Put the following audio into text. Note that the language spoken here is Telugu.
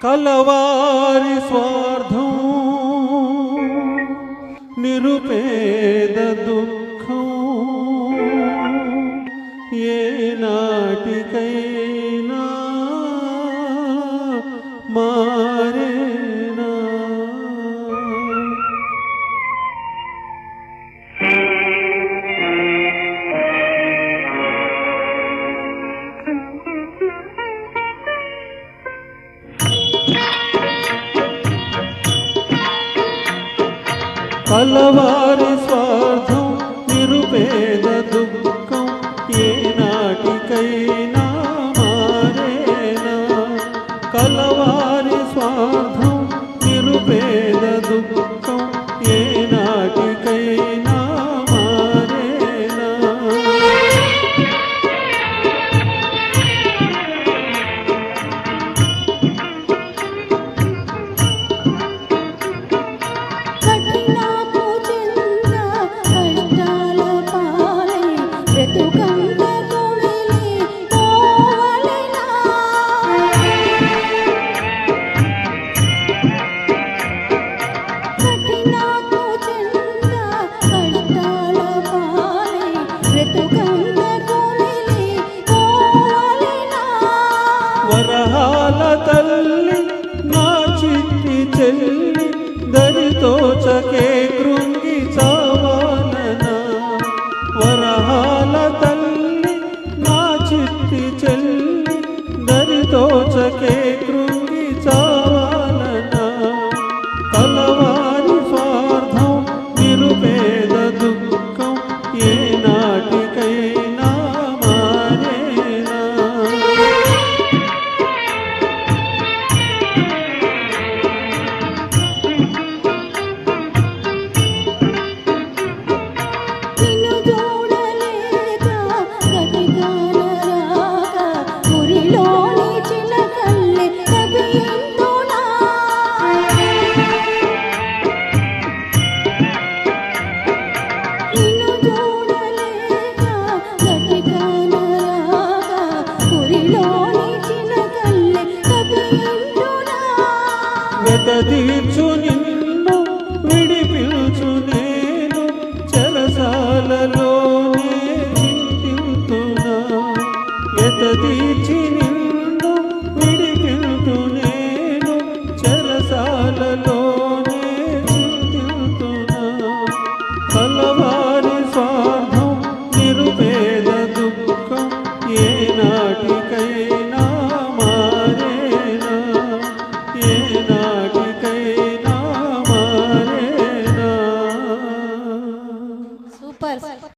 కలవారి స్వార్థం నిరుపేద దుఃఖం ఏ నాటికైనా మారేనా. కలవారి స్వార్థం నిరుపేద దుఃఖం ఏ నాటికైనా మారేనా. కలవారి స్వార్థం నిరుపేద దుఃఖం ఏ నాటికైనా మారేనా. వరహాల తల్లి నా చిట్టి చెల్లి దరితోచకే కృంగి చావాలనా. వరహాల తల్లి నా చిట్టి చెల్లి దరితోచకే కృంగి చావాలనా. కలవారి స్వార్థం నిరుపేద దుఃఖం ఏ నాటికైనా మారేనా. వెతదీర్చు నిన్ను విడిపిల్చు నేను చెరసాలలోనే చింతింతున్నా. వెతదీర్చి నిన్ను విడిపిల్చు నేను చెరసాలలోనే చింతింతున్నా. కలవారి స్వార్థం నిరుపేద దుఃఖం ఏ నాటికైనా మారేనా. ఏ నాటికైనా మారేనా. సూపర్.